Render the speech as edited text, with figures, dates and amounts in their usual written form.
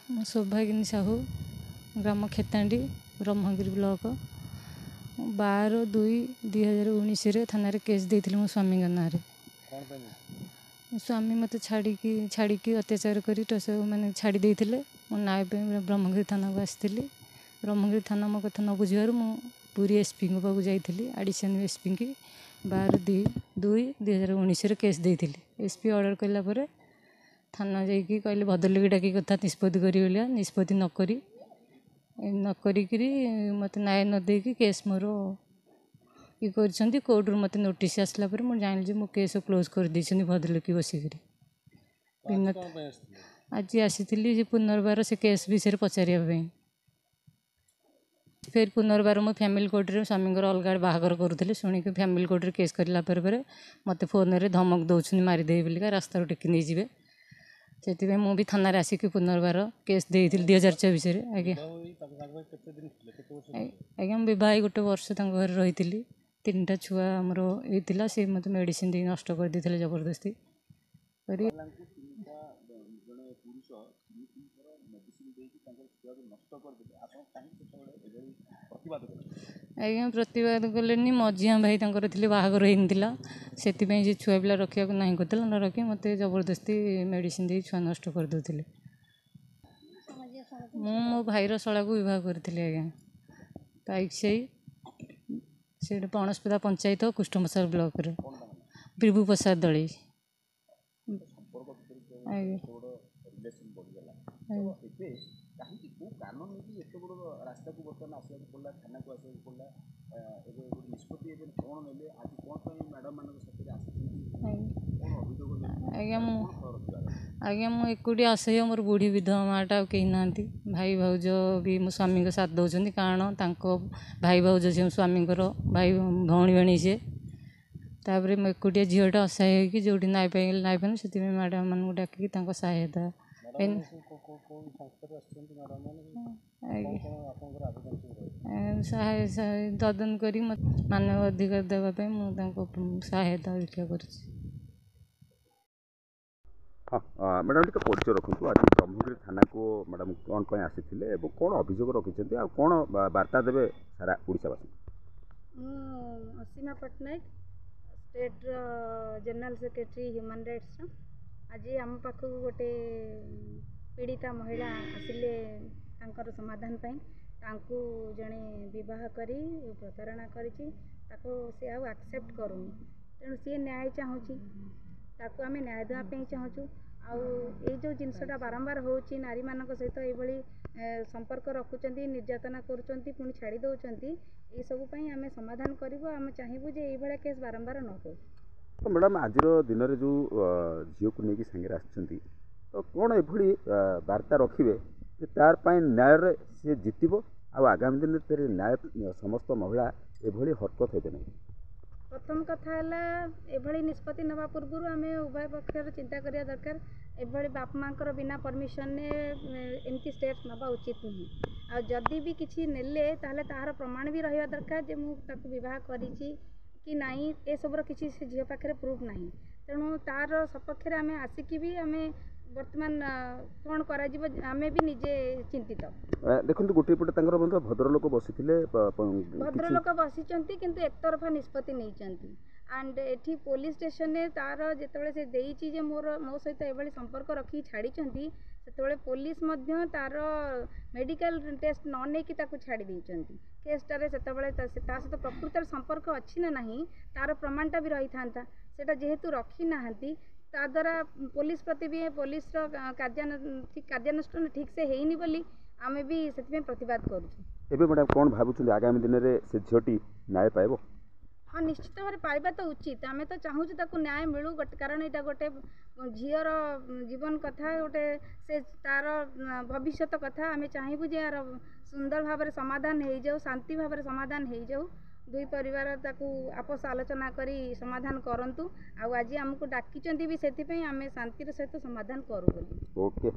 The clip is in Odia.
ମୁଁ ସୌଭାଗିନୀ ସାହୁ, ଗ୍ରାମ ଖେତାଣ୍ଡି, ବ୍ରହ୍ମଗିରି ବ୍ଲକ। 12/2/2019 ଥାନାରେ କେସ୍ ଦେଇଥିଲି ମୋ ସ୍ୱାମୀଙ୍କ ନାଁରେ। ସ୍ୱାମୀ ମୋତେ ଛାଡ଼ିକି ଅତ୍ୟାଚାର କରି ମାନେ ଛାଡ଼ି ଦେଇଥିଲେ। ମୁଁ ନ୍ୟାୟ ପାଇଁ ବ୍ରହ୍ମଗିରି ଥାନାକୁ ଆସିଥିଲି। ବ୍ରହ୍ମଗିରି ଥାନା ମୋ କଥା ନ ବୁଝିବାରୁ ମୁଁ ପୁରୀ ଏସ୍ପିଙ୍କ ପାଖକୁ ଯାଇଥିଲି, ଆଡ଼ିସନାଲ୍ ଏସ୍ପିଙ୍କି 12/2/2019 କେସ୍ ଦେଇଥିଲି। ଏସ୍ପି ଅର୍ଡ଼ର କଲା ପରେ ଥାନା ଯାଇକି କହିଲେ ଭଦ୍ରଲୋକ ଡାକି କଥା ନିଷ୍ପତ୍ତି କରିବି ବୋଲି, ନିଷ୍ପତ୍ତି ନ କରିକିରି ମୋତେ ନ୍ୟାୟ ନ ଦେଇକି କେସ୍ ମୋର ଇଏ କରିଛନ୍ତି। କୋର୍ଟରୁ ମୋତେ ନୋଟିସ୍ ଆସିଲା ପରେ ମୁଁ ଜାଣିଲି ଯେ ମୋ କେସ୍ କ୍ଲୋଜ୍ କରିଦେଇଛନ୍ତି ଭଦ୍ରଲୋକ ବସିକରି। ଆଜି ଆସିଥିଲି ଯେ ପୁନର୍ବାର ସେ କେସ୍ ବିଷୟରେ ପଚାରିବା ପାଇଁ। ଫେର୍ ପୁନର୍ବାର ମୁଁ ଫ୍ୟାମିଲି କୋର୍ଟରେ ସ୍ୱାମୀଙ୍କର ଅଲଗା ବାହାଘର କରୁଥିଲେ ଶୁଣିକି ଫ୍ୟାମିଲି କୋର୍ଟରେ କେସ୍ କରିଲା ପରେ ମୋତେ ଫୋନ୍ରେ ଧମକ ଦେଉଛନ୍ତି ମାରିଦେବି ବୋଲିକା, ରାସ୍ତାରୁ ଟେକି ନେଇଯିବେ। ସେଥିପାଇଁ ମୁଁ ବି ଥାନାରେ ଆସିକି ପୁନର୍ବାର କେସ୍ ଦେଇଥିଲି 2024-ରେ। ଆଜ୍ଞା ମୁଁ ବିବାହ 1 ବର୍ଷ ତାଙ୍କ ଘରେ ରହିଥିଲି। 3ଟା ଛୁଆ ଆମର ହେଇଥିଲା। ସେ ମୋତେ ମେଡ଼ିସିନ୍ ଦେଇ ନଷ୍ଟ କରିଦେଇଥିଲେ ଜବରଦସ୍ତି କରି। ଆଜ୍ଞା ପ୍ରତିବାଦ କଲେନି। ମଝିଆ ଭାଇ ତାଙ୍କର ଥିଲେ, ବାହାଘର ହେଇନଥିଲା, ସେଥିପାଇଁ ସେ ଛୁଆ ପିଲା ରଖିବାକୁ ନାହିଁ କରୁଥିଲା। ନ ରଖି ମୋତେ ଜବରଦସ୍ତି ମେଡ଼ିସିନ୍ ଦେଇ ଛୁଆ ନଷ୍ଟ କରିଦେଉଥିଲେ। ମୁଁ ମୋ ଭାଇର ଶଳାକୁ ବିବାହ କରିଥିଲି ଆଜ୍ଞା। ପାଇକସାହି, ସେଇଟା ପଣସପଦା ପଞ୍ଚାୟତ, କୁଷ୍ଠମସାର ବ୍ଲକରେ, ବିଭୁ ପ୍ରସାଦ ଦଳେଇ। ଆଜ୍ଞା ଆଜ୍ଞା ମୁଁ ଏକୁଟିଆ ଅସହ୍ୟ। ମୋର ବୁଢ଼ୀ ବିଧବା ମାଆଟା, ଆଉ କେହି ନାହାନ୍ତି। ଭାଇ ଭାଉଜ ବି ମୋ ସ୍ୱାମୀଙ୍କ ସାଥ ଦେଉଛନ୍ତି, କାରଣ ତାଙ୍କ ଭାଇ ଭାଉଜ ସେ ସ୍ୱାମୀଙ୍କର ଭାଇ ଭଉଣୀ ସିଏ। ତାପରେ ମୁଁ ଏକୁଟିଆ ଝିଅଟା ଅସହାୟ ହେଇକି ଯେଉଁଠି ନ୍ୟାୟ ପାଇଗଲି ନ୍ୟାୟ ପାଇନି। ସେଥିପାଇଁ ମ୍ୟାଡ଼ାମ୍ ମାନଙ୍କୁ ଡାକିକି ତାଙ୍କ ସହାୟତା ତଦନ୍ତ କରି ମାନବ ଅଧିକାର ଦେବା ପାଇଁ ମୁଁ ତାଙ୍କ ସହାୟତା ଭିକ୍ଷା କରୁଛି। ହଁ ମ୍ୟାଡ଼ାମ୍ ଟିକେ ପରିଚୟ ରଖନ୍ତୁ। ଆଜି ବ୍ରହ୍ମଗିରି ଥାନାକୁ ମ୍ୟାଡ଼ାମ୍ କ'ଣ ପାଇଁ ଆସିଥିଲେ ଏବଂ କ'ଣ ଅଭିଯୋଗ ରଖିଛନ୍ତି, ଆଉ କ'ଣ ବାର୍ତ୍ତା ଦେବେ ସାରା ଓଡ଼ିଶାବାସୀ? ମୁଁ ଅସୀମା ପଟ୍ଟନାୟକ, ଷ୍ଟେଟ୍ର ଜେନେରାଲ୍ ସେକ୍ରେଟାରୀ ହ୍ୟୁମାନ୍ ରାଇଟ୍ସର। ଆଜି ଆମ ପାଖକୁ ଗୋଟେ ପୀଡ଼ିତା ମହିଳା ଆସିଲେ ତାଙ୍କର ସମାଧାନ ପାଇଁ। ତାଙ୍କୁ ଜଣେ ବିବାହ କରି ପ୍ରତାରଣା କରିଛି, ତାକୁ ସେ ଆଉ ଆକ୍ସେପ୍ଟ କରୁନି। ତେଣୁ ସିଏ ନ୍ୟାୟ ଚାହୁଁଛି, ତାକୁ ଆମେ ନ୍ୟାୟ ଦେବା ପାଇଁ ଚାହୁଁଛୁ। ଆଉ ଏଇ ଯେଉଁ ଜିନିଷଟା ବାରମ୍ବାର ହେଉଛି, ନାରୀମାନଙ୍କ ସହିତ ଏଇଭଳି ସମ୍ପର୍କ ରଖୁଛନ୍ତି, ନିର୍ଯାତନା କରୁଛନ୍ତି, ପୁଣି ଛାଡ଼ି ଦେଉଛନ୍ତି, ଏଇସବୁ ପାଇଁ ଆମେ ସମାଧାନ କରିବୁ। ଆମେ ଚାହିଁବୁ ଯେ ଏଇଭଳିଆ କେସ୍ ବାରମ୍ବାର ନ ହେଉ। ତ ମ୍ୟାଡ଼ାମ୍ ଆଜିର ଦିନରେ ଯେଉଁ ଝିଅକୁ ନେଇକି ସାଙ୍ଗରେ ଆସିଛନ୍ତି, ତ କ'ଣ ଏଭଳି ବାର୍ତ୍ତା ରଖିବେ ଯେ ତାର ପାଇଁ ନ୍ୟାୟରେ ସେ ଜିତିବ, ଆଉ ଆଗାମୀ ଦିନରେ ନ୍ୟାୟ ସମସ୍ତ ମହିଳା ଏଭଳି ହରକତ ହେବେ ନାହିଁ? ପ୍ରଥମ କଥା ହେଲା, ଏଭଳି ନିଷ୍ପତ୍ତି ନେବା ପୂର୍ବରୁ ଆମେ ଉଭୟ ପକ୍ଷର ଚିନ୍ତା କରିବା ଦରକାର। ଏଭଳି ବାପା ମାଆଙ୍କର ବିନା ପରମିସନ୍ରେ ଏମିତି ଷ୍ଟେପ୍ସ ନେବା ଉଚିତ ନୁହେଁ। ଆଉ ଯଦି ବି କିଛି ନେଲେ ତାହେଲେ ତାହାର ପ୍ରମାଣ ବି ରହିବା ଦରକାର ଯେ ମୁଁ ତାକୁ ବିବାହ କରିଛି କି ନାହିଁ। ଏସବୁର କିଛି ସେ ଝିଅ ପାଖରେ ପ୍ରୁଫ୍ ନାହିଁ। ତେଣୁ ତାର ସପକ୍ଷରେ ଆମେ ଆସିକି ବି ଆମେ ବର୍ତ୍ତମାନ କ'ଣ କରାଯିବ, ଆମେ ବି ନିଜେ ଚିନ୍ତିତ। ଦେଖନ୍ତୁ, ଗୋଟିଏ ପଟେ ତାଙ୍କର ମଧ୍ୟ ଭଦ୍ରଲୋକ ବସିଥିଲେ, ଭଦ୍ରଲୋକ ବସିଛନ୍ତି, କିନ୍ତୁ ଏକତରଫା ନିଷ୍ପତ୍ତି ନେଇଛନ୍ତି। ଆଣ୍ଡ ଏଠି ପୋଲିସ୍ ଷ୍ଟେସନରେ ତାର ଯେତେବେଳେ ସେ ଦେଇଛି ଯେ ମୋ ସହିତ ଏଭଳି ସମ୍ପର୍କ ରଖିକି ଛାଡ଼ିଛନ୍ତି, ସେତେବେଳେ ପୋଲିସ୍ ମଧ୍ୟ ତାର ମେଡ଼ିକାଲ ଟେଷ୍ଟ ନ ନେଇକି ତାକୁ ଛାଡ଼ି ଦେଇଛନ୍ତି। କେସ୍ଟାରେ ସେତେବେଳେ ତା ସହିତ ପ୍ରକୃତରେ ସମ୍ପର୍କ ଅଛି ନା ନାହିଁ ତାର ପ୍ରମାଣଟା ବି ରହିଥାନ୍ତା। ସେଇଟା ଯେହେତୁ ରଖିନାହାନ୍ତି, ତାଦ୍ୱାରା ପୋଲିସ୍ ପ୍ରତି ବି ପୋଲିସର କାର୍ଯ୍ୟାନୁଷ୍ଠାନ ଠିକ୍ସେ ହେଇନି ବୋଲି ଆମେ ବି ସେଥିପାଇଁ ପ୍ରତିବାଦ କରୁଛୁ। ଏବେ ମ୍ୟାଡ଼ାମ୍ କ'ଣ ଭାବୁଛନ୍ତି ଆଗାମୀ ଦିନରେ ସେ ଝିଅଟି ନ୍ୟାୟ ପାଇବ? ହଁ, ନିଶ୍ଚିତ ଭାବରେ ପାଇବା ତ ଉଚିତ। ଆମେ ତ ଚାହୁଁଛୁ ତାକୁ ନ୍ୟାୟ ମିଳୁ, କାରଣ ଏଇଟା ଗୋଟେ ଝିଅର ଜୀବନ କଥା, ଗୋଟେ ସେ ତାର ଭବିଷ୍ୟତ କଥା। ଆମେ ଚାହିଁବୁ ଯେ ଏହାର ସୁନ୍ଦର ଭାବରେ ସମାଧାନ ହେଇଯାଉ, ଶାନ୍ତି ଭାବରେ ସମାଧାନ ହେଇଯାଉ। ଦୁଇ ପରିବାର ତାକୁ ଆପୋଷ ଆଲୋଚନା କରି ସମାଧାନ କରନ୍ତୁ। ଆଉ ଆଜି ଆମକୁ ଡାକିଛନ୍ତି ବି, ସେଥିପାଇଁ ଆମେ ଶାନ୍ତିର ସହିତ ସମାଧାନ କରୁ ବୋଲି। ଓକେ।